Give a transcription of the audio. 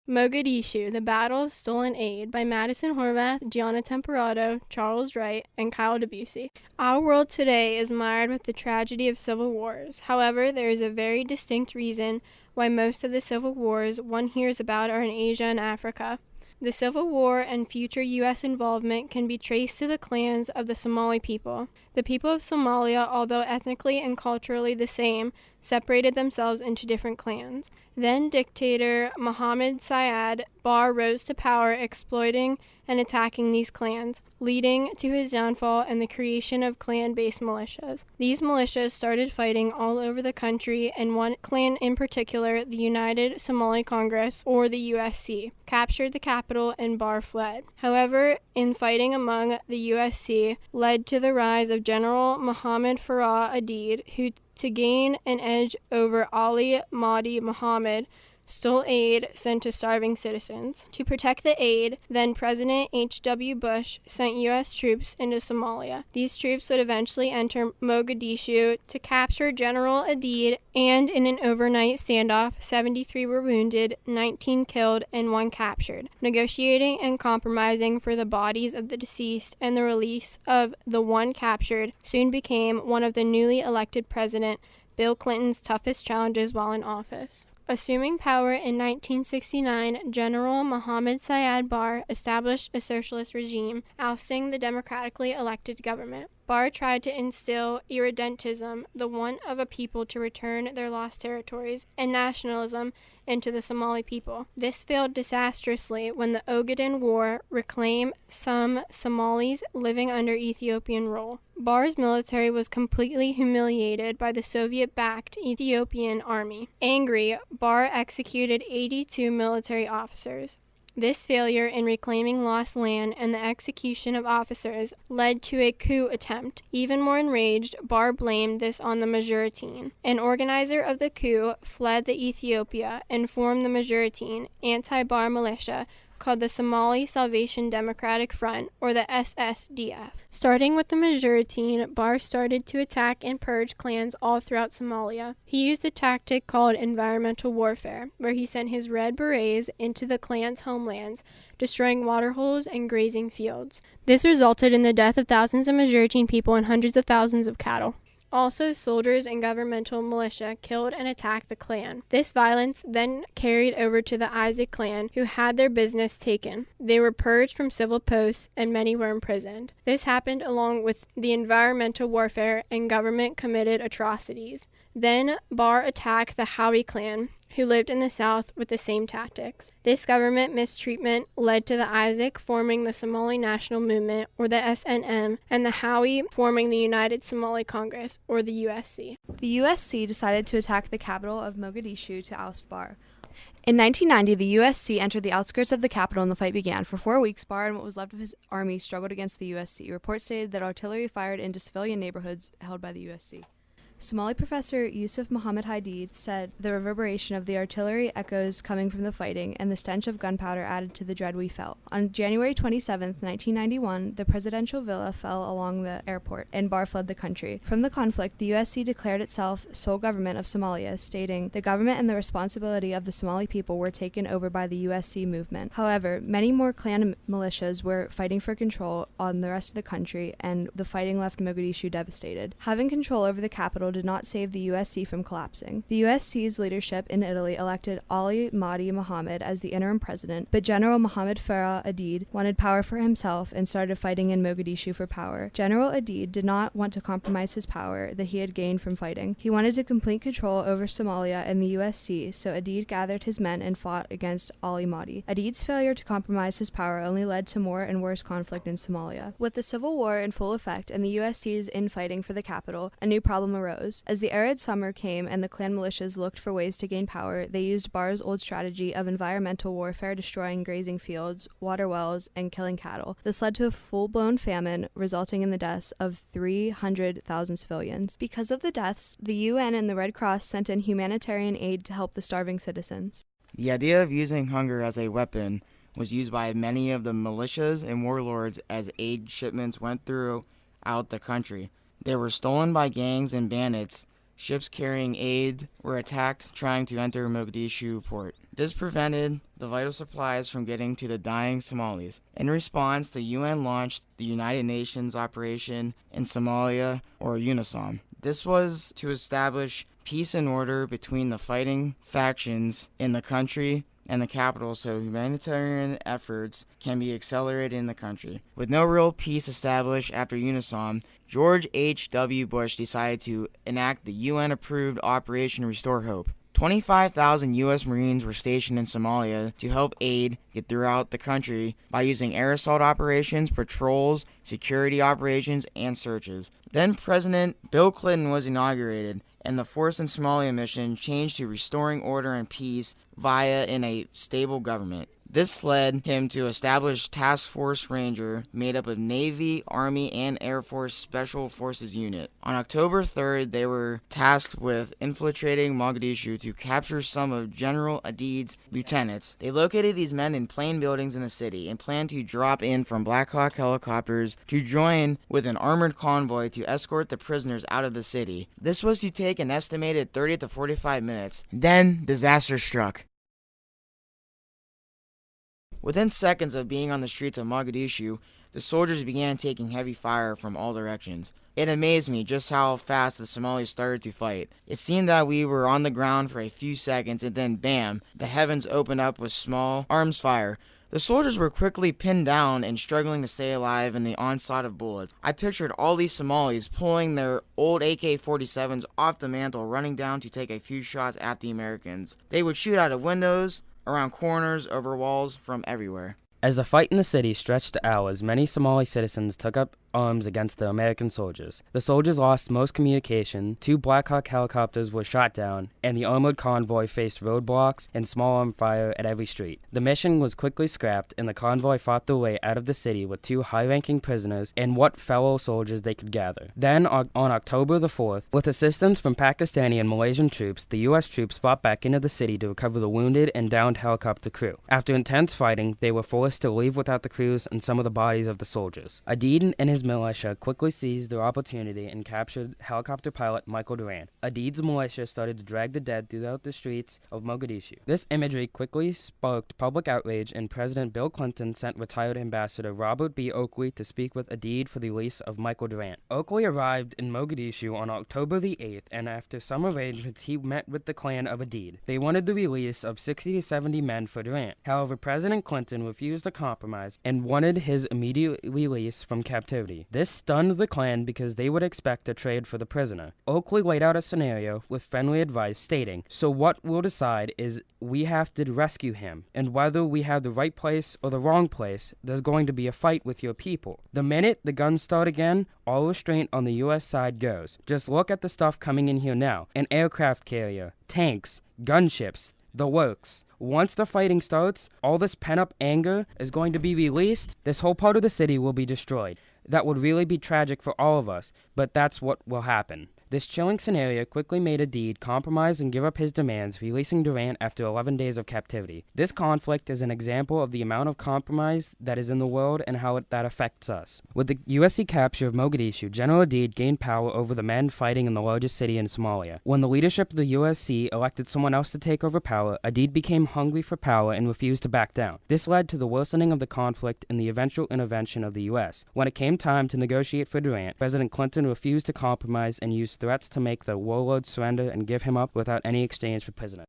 Mogadishu, The Battle of Stolen Aid by Madison Horvath, Gianna Temperato, Charles Wright, and Kyle Debussy. Our world today is mired with the tragedy of civil wars. However, there is a very distinct reason why most of the civil wars one hears about are in Asia and Africa. The Civil War and future U.S. involvement can be traced to the clans of the Somali people. The people of Somalia, although ethnically and culturally the same, separated themselves into different clans. Then dictator Mohammed Syed Barre rose to power, exploiting and attacking these clans, leading to his downfall and the creation of clan-based militias. These militias started fighting all over the country, and one clan in particular, the United Somali Congress, or the USC, captured the capital and Barre fled. However, infighting among the USC led to the rise of General Mohammed Farah Adid, who, to gain an edge over Ali Mahdi Mohammed, stole aid sent to starving citizens. To protect the aid, then President H.W. Bush sent U.S. troops into Somalia. These troops would eventually enter Mogadishu to capture General Adid, and in an overnight standoff, 73 were wounded, 19 killed, and 1 captured. Negotiating and compromising for the bodies of the deceased and the release of the 1 captured soon became one of the newly elected President Bill Clinton's toughest challenges while in office. Assuming power in 1969, General Mohammed Syed Barre established a socialist regime, ousting the democratically elected government. Barre tried to instill irredentism, the want of a people to return their lost territories, and nationalism into the Somali people. This failed disastrously when the Ogaden War reclaimed some Somalis living under Ethiopian rule. Barre's military was completely humiliated by the Soviet-backed Ethiopian army. Angry, Barre executed 82 military officers. This failure in reclaiming lost land and the execution of officers led to a coup attempt. Even more enraged, Barre blamed this on the Mujahideen. An organizer of the coup fled the Ethiopia and formed the Mujahideen anti-Barre militia called the Somali Salvation Democratic Front, or the SSDF. Starting with the Mujahideen, Barre started to attack and purge clans all throughout Somalia. He used a tactic called environmental warfare, where he sent his red berets into the clans' homelands, destroying waterholes and grazing fields. This resulted in the death of thousands of Mujahideen people and hundreds of thousands of cattle. Also, soldiers and governmental militia killed and attacked the clan. This violence then carried over to the Isaac clan, who had their business taken. They were purged from civil posts, and many were imprisoned. This happened along with the environmental warfare and government-committed atrocities. Then, Barre attacked the Howie clan, who lived in the south, with the same tactics. This government mistreatment led to the Isaac forming the Somali National Movement, or the SNM, and the Howie forming the United Somali Congress, or the USC. The USC decided to attack the capital of Mogadishu to oust Barre. In 1990, the USC entered the outskirts of the capital and the fight began. For 4 weeks, Barre and what was left of his army struggled against the USC. Reports stated that artillery fired into civilian neighborhoods held by the USC. Somali professor Yusuf Muhammad Hadid said the reverberation of the artillery echoes coming from the fighting and the stench of gunpowder added to the dread we felt. On January 27, 1991, the presidential villa fell along the airport and Barre fled the country. From the conflict, the USC declared itself sole government of Somalia, stating the government and the responsibility of the Somali people were taken over by the USC movement. However, many more clan militias were fighting for control on the rest of the country, and the fighting left Mogadishu devastated. Having control over the capital did not save the USC from collapsing. The USC's leadership in Italy elected Ali Mahdi Mohammed as the interim president, but General Mohammed Farah Adid wanted power for himself and started fighting in Mogadishu for power. General Adid did not want to compromise his power that he had gained from fighting. He wanted to complete control over Somalia and the USC, so Adid gathered his men and fought against Ali Mahdi. Adid's failure to compromise his power only led to more and worse conflict in Somalia. With the civil war in full effect and the USC's infighting for the capital, a new problem arose. As the arid summer came and the clan militias looked for ways to gain power, they used Barre's old strategy of environmental warfare, destroying grazing fields, water wells, and killing cattle. This led to a full-blown famine, resulting in the deaths of 300,000 civilians. Because of the deaths, the UN and the Red Cross sent in humanitarian aid to help the starving citizens. The idea of using hunger as a weapon was used by many of the militias and warlords as aid shipments went throughout the country. They were stolen by gangs and bandits. Ships carrying aid were attacked trying to enter Mogadishu port. This prevented the vital supplies from getting to the dying Somalis. In response, the UN launched the United Nations Operation in Somalia, or UNISOM. This was to establish peace and order between the fighting factions in the country and the capital so humanitarian efforts can be accelerated in the country. With no real peace established after UNISOM, George H.W. Bush decided to enact the UN-approved Operation Restore Hope. 25,000 U.S. Marines were stationed in Somalia to help aid get throughout the country by using air assault operations, patrols, security operations, and searches. Then President Bill Clinton was inaugurated, and the Force in Somalia mission changed to restoring order and peace via a stable government. This led him to establish Task Force Ranger, made up of Navy, Army, and Air Force Special Forces unit. On October 3rd, they were tasked with infiltrating Mogadishu to capture some of General Adid's lieutenants. They located these men in plain buildings in the city and planned to drop in from Black Hawk helicopters to join with an armored convoy to escort the prisoners out of the city. This was to take an estimated 30 to 45 minutes. Then, disaster struck. Within seconds of being on the streets of Mogadishu, the soldiers began taking heavy fire from all directions. It amazed me just how fast the Somalis started to fight. It seemed that we were on the ground for a few seconds and then bam, the heavens opened up with small arms fire. The soldiers were quickly pinned down and struggling to stay alive in the onslaught of bullets. I pictured all these Somalis pulling their old AK-47s off the mantle, running down to take a few shots at the Americans. They would shoot out of windows, around corners, over walls, from everywhere. As the fight in the city stretched to hours, many Somali citizens took up arms against the American soldiers. The soldiers lost most communication, 2 Black Hawk helicopters were shot down, and the armored convoy faced roadblocks and small arm fire at every street. The mission was quickly scrapped, and the convoy fought their way out of the city with 2 high-ranking prisoners and what fellow soldiers they could gather. Then, on October the 4th, with assistance from Pakistani and Malaysian troops, the U.S. troops fought back into the city to recover the wounded and downed helicopter crew. After intense fighting, they were forced to leave without the crews and some of the bodies of the soldiers. Adid and his militia quickly seized their opportunity and captured helicopter pilot Michael Duran. Adid's militia started to drag the dead throughout the streets of Mogadishu. This imagery quickly sparked public outrage, and President Bill Clinton sent retired Ambassador Robert B. Oakley to speak with Adid for the release of Michael Duran. Oakley arrived in Mogadishu on October the 8th, and after some arrangements, he met with the clan of Adid. They wanted the release of 60 to 70 men for Duran. However, President Clinton refused to compromise and wanted his immediate release from captivity. This stunned the clan because they would expect a trade for the prisoner. Oakley laid out a scenario with friendly advice stating, "So what we'll decide is we have to rescue him, and whether we have the right place or the wrong place, there's going to be a fight with your people. The minute the guns start again, all restraint on the U.S. side goes. Just look at the stuff coming in here now. An aircraft carrier, tanks, gunships, the works. Once the fighting starts, all this pent-up anger is going to be released. This whole part of the city will be destroyed. That would really be tragic for all of us, but that's what will happen." This chilling scenario quickly made Adid compromise and give up his demands, releasing Durant after 11 days of captivity. This conflict is an example of the amount of compromise that is in the world and how that affects us. With the USC capture of Mogadishu, General Adid gained power over the men fighting in the largest city in Somalia. When the leadership of the USC elected someone else to take over power, Adid became hungry for power and refused to back down. This led to the worsening of the conflict and the eventual intervention of the U.S. When it came time to negotiate for Durant, President Clinton refused to compromise and used threats to make the warlord surrender and give him up without any exchange for prisoners.